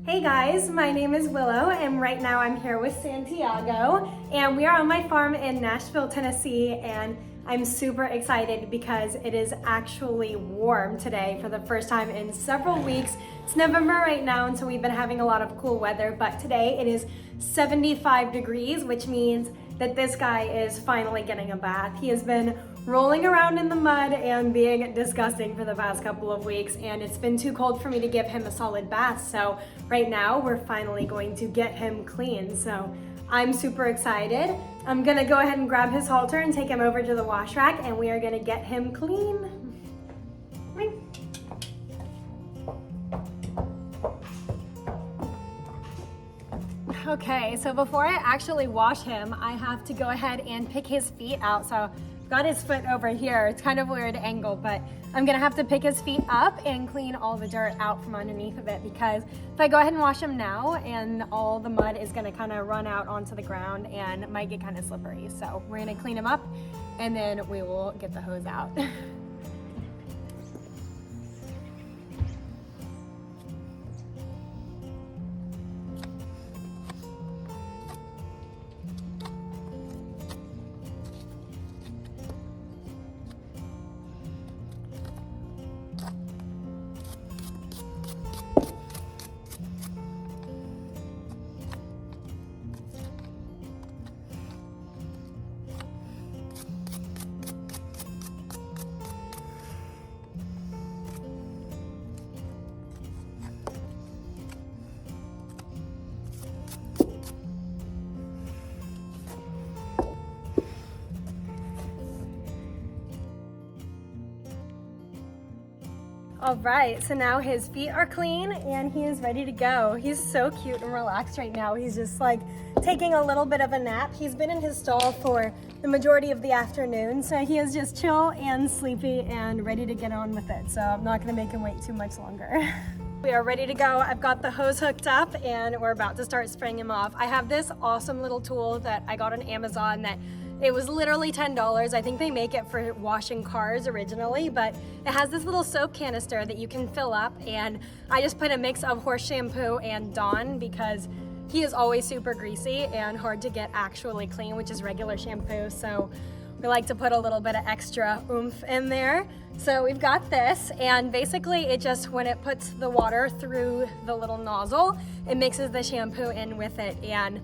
Hey guys, my name is Willow and right now I'm here with Santiago and we are on my farm in Nashville, Tennessee, and I'm super excited because it is actually warm today for the first time in several weeks. It's November right now and so we've been having a lot of cool weather, but today it is 75 degrees, which means that this guy is finally getting a bath. He has been rolling around in the mud and being disgusting for the past couple of weeks, and it's been too cold for me to give him a solid bath. So right now we're finally going to get him clean. So I'm super excited. I'm gonna go ahead and grab his halter and take him over to the wash rack and we are gonna get him clean. Okay, so before I actually wash him, I have to go ahead and pick his feet out. So I've got his foot over here. It's kind of a weird angle, but I'm gonna have to pick his feet up and clean all the dirt out from underneath of it, because if I go ahead and wash him now, and all the mud is gonna kind of run out onto the ground and it might get kind of slippery. So we're gonna clean him up and then we will get the hose out. All right, so now his feet are clean and he is ready to go. He's so cute and relaxed right now. He's just like taking a little bit of a nap. He's been in his stall for the majority of the afternoon, so he is just chill and sleepy and ready to get on with it. So I'm not gonna make him wait too much longer. We are ready to go. I've got the hose hooked up and we're about to start spraying him off. I have this awesome little tool that I got on Amazon that it was literally $10. I think they make it for washing cars originally, but it has this little soap canister that you can fill up, and I just put a mix of horse shampoo and Dawn because he is always super greasy and hard to get actually clean, which is regular shampoo. So we like to put a little bit of extra oomph in there. So we've got this, and basically it just, when it puts the water through the little nozzle, it mixes the shampoo in with it and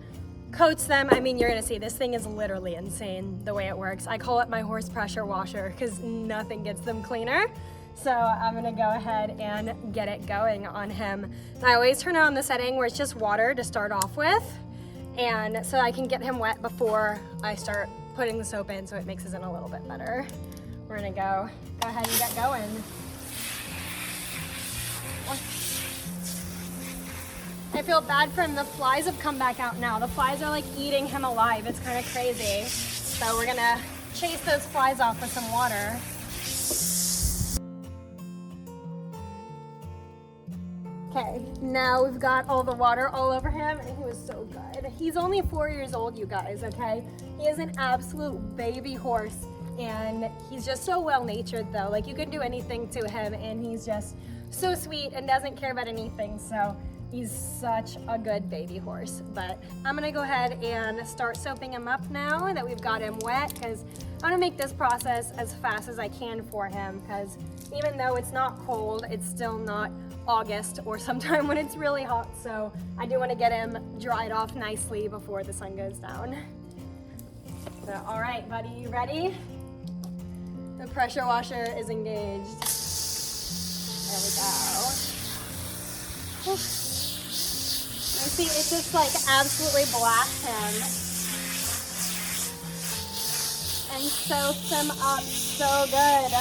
coats them. I mean, you're gonna see this thing is literally insane the way it works. I call it my horse pressure washer because nothing gets them cleaner. So I'm gonna go ahead and get it going on him. I always turn on the setting where it's just water to start off with, and so I can get him wet before I start putting the soap in, so it mixes in a little bit better. We're gonna go ahead and get going. I feel bad for him. The flies have come back out now. The flies are like eating him alive. It's kind of crazy. So we're gonna chase those flies off with some water. Okay, now we've got all the water all over him, and he was so good. He's only 4 years old, you guys, okay? He is an absolute baby horse, and he's just so well-natured though. Like, you can do anything to him, and he's just so sweet and doesn't care about anything. So he's such a good baby horse. But I'm gonna go ahead and start soaping him up now that we've got him wet, because I wanna make this process as fast as I can for him, because even though it's not cold, it's still not August or sometime when it's really hot. So I do wanna get him dried off nicely before the sun goes down. So, all right, buddy, you ready? The pressure washer is engaged. There we go. Whew. You see, it just like absolutely blasts him and soaks him up so good.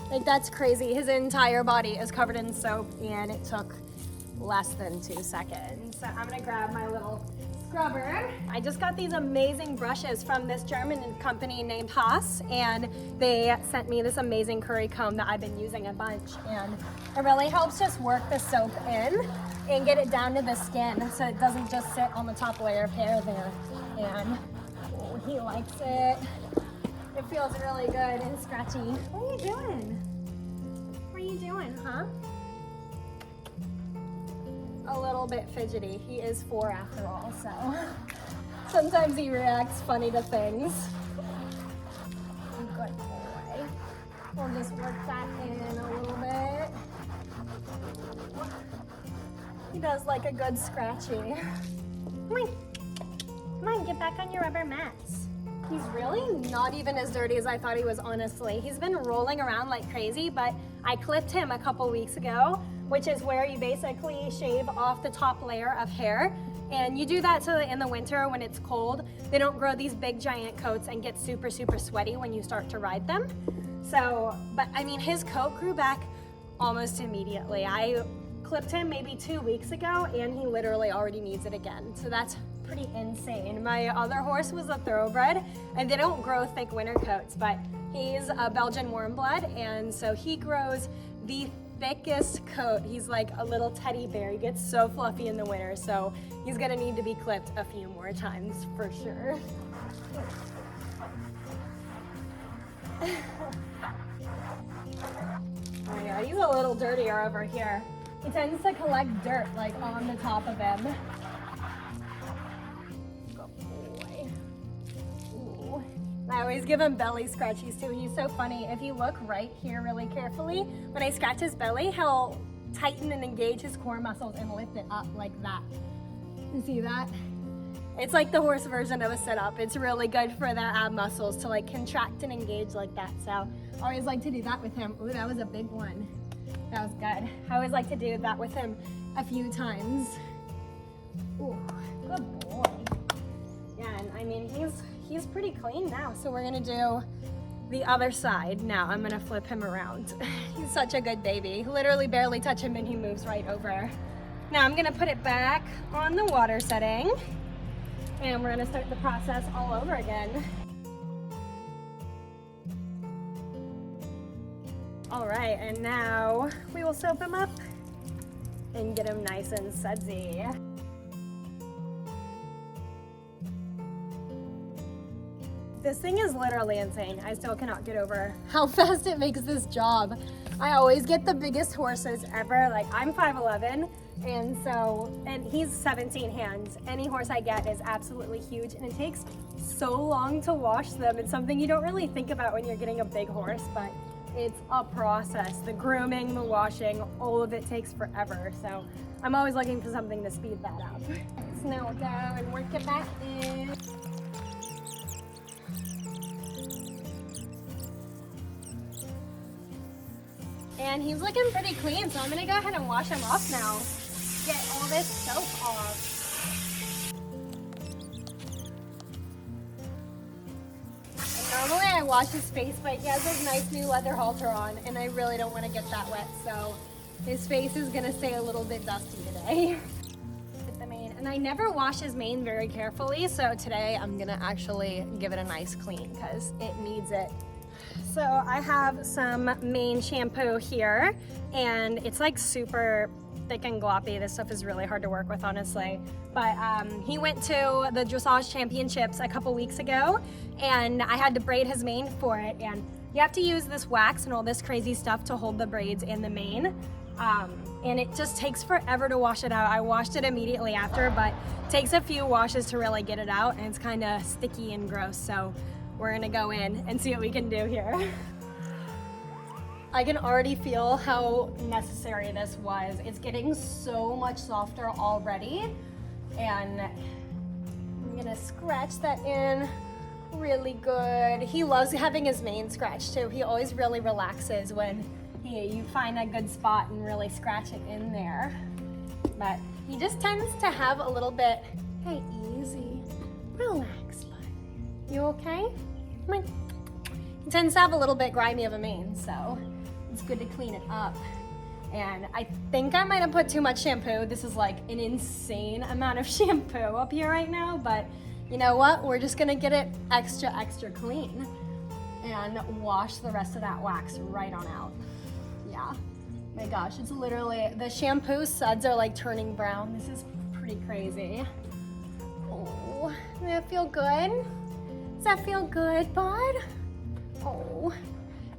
Like, that's crazy. His entire body is covered in soap and it took less than 2 seconds. So I'm gonna grab my little scrubber. I just got these amazing brushes from this German company named Haas, and they sent me this amazing curry comb that I've been using a bunch, and it really helps just work the soap in and get it down to the skin so it doesn't just sit on the top layer of hair there. And oh, he likes it. It feels really good and scratchy. What are you doing? What are you doing, huh? A little bit fidgety. He is 4 after all, so sometimes he reacts funny to things. Good boy. We'll just work that in a little bit. He does like a good scratchy. Come on, get back on your rubber mats. He's really not even as dirty as I thought he was, honestly. He's been rolling around like crazy, but I clipped him a couple weeks ago, which is where you basically shave off the top layer of hair. And you do that so that in the winter when it's cold, they don't grow these big giant coats and get super, super sweaty when you start to ride them. So, but I mean, his coat grew back almost immediately. I clipped him maybe 2 weeks ago and he literally already needs it again. So that's pretty insane. My other horse was a thoroughbred and they don't grow thick winter coats, but he's a Belgian Warmblood, and so he grows the thickest coat. He's like a little teddy bear. He gets so fluffy in the winter, so he's gonna need to be clipped a few more times for sure. Oh yeah, he's a little dirtier over here. He tends to collect dirt like on the top of him. I always give him belly scratchies too. He's so funny. If you look right here really carefully, when I scratch his belly, he'll tighten and engage his core muscles and lift it up like that. You see that? It's like the horse version of a sit-up. It's really good for their ab muscles to like contract and engage like that. So I always like to do that with him. Ooh, that was a big one. That was good. I always like to do that with him a few times. Ooh, good boy. Yeah, and I mean, he's pretty clean now, so we're gonna do the other side now. I'm gonna flip him around. He's such a good baby. Literally barely touch him and he moves right over. Now I'm gonna put it back on the water setting and we're gonna start the process all over again. All right, and now we will soap him up and get him nice and sudsy. This thing is literally insane. I still cannot get over how fast it makes this job. I always get the biggest horses ever. Like, I'm 5'11", and he's 17 hands. Any horse I get is absolutely huge, and it takes so long to wash them. It's something you don't really think about when you're getting a big horse, but it's a process. The grooming, the washing, all of it takes forever. So I'm always looking for something to speed that up. Let's now go and work it back in. And he's looking pretty clean, so I'm gonna go ahead and wash him off now. Get all this soap off. And normally I wash his face, but he has his nice new leather halter on, and I really don't want to get that wet, so his face is gonna stay a little bit dusty today. Get the mane, and I never wash his mane very carefully, so today I'm gonna actually give it a nice clean because it needs it. So I have some mane shampoo here, and it's like super thick and gloppy. This stuff is really hard to work with, honestly. But he went to the dressage championships a couple weeks ago, and I had to braid his mane for it. And you have to use this wax and all this crazy stuff to hold the braids in the mane. And it just takes forever to wash it out. I washed it immediately after, but it takes a few washes to really get it out, and it's kind of sticky and gross. So we're gonna go in and see what we can do here. I can already feel how necessary this was. It's getting so much softer already, and I'm gonna scratch that in really good. He loves having his mane scratched too. He always really relaxes when you find a good spot and really scratch it in there. But he just tends to have a little bit, hey, easy, relax, bud. You okay? Come on. He tends to have a little bit grimy of a mane, so it's good to clean it up. And I think I might have put too much shampoo. This is like an insane amount of shampoo up here right now, but you know what? We're just gonna get it extra, extra clean and wash the rest of that wax right on out. Yeah, my gosh, it's literally, the shampoo suds are like turning brown. This is pretty crazy. Oh, does that feel good? Does that feel good, bud? Oh,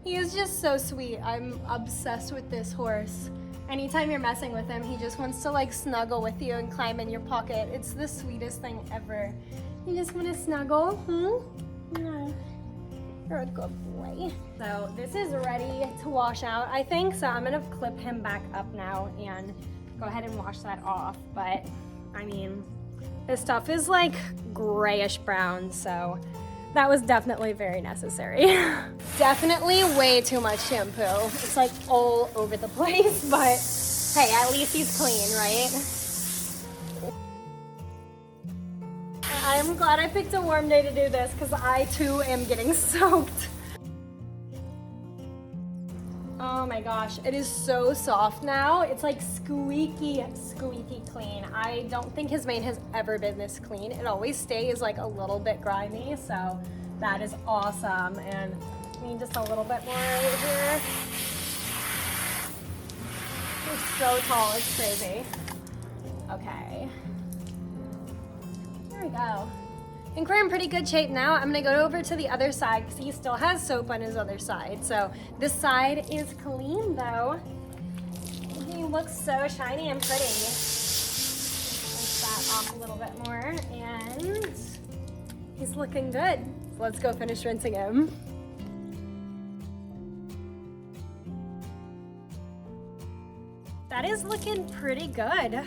he is just so sweet. I'm obsessed with this horse. Anytime you're messing with him, he just wants to like snuggle with you and climb in your pocket. It's the sweetest thing ever. You just want to snuggle? Yeah. You're a good boy. So this is ready to wash out, I think. So I'm gonna clip him back up now and go ahead and wash that off. But I mean, this stuff is like grayish brown, so that was definitely very necessary. Definitely way too much shampoo. It's like all over the place, but hey, at least he's clean, right? I'm glad I picked a warm day to do this because I too am getting soaked. Oh my gosh, it is so soft now. It's like squeaky, squeaky clean. I don't think his mane has ever been this clean. It always stays like a little bit grimy, so that is awesome. And I mean, just a little bit more right here. He's so tall, it's crazy. Okay. There we go. I think we're in pretty good shape now. I'm gonna go over to the other side because he still has soap on his other side. So this side is clean though. He looks so shiny and pretty. Rinse that off a little bit more and he's looking good. So let's go finish rinsing him. That is looking pretty good.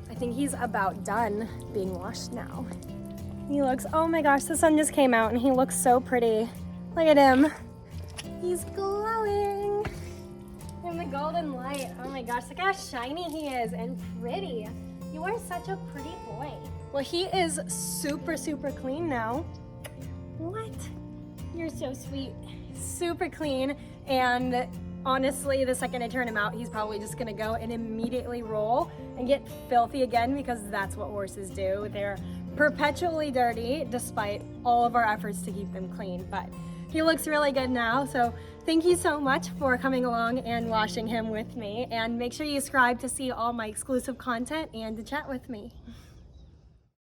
I think he's about done being washed now. He looks, oh my gosh, the sun just came out and he looks so pretty. Look at him. He's glowing in the golden light. Oh my gosh, look how shiny he is and pretty. You are such a pretty boy. Well, he is super, super clean now. What? You're so sweet. Super clean. And honestly, the second I turn him out, he's probably just gonna go and immediately roll and get filthy again because that's what horses do. They're perpetually dirty despite all of our efforts to keep them clean. But he looks really good now. So thank you so much for coming along and washing him with me. And make sure you subscribe to see all my exclusive content and to chat with me.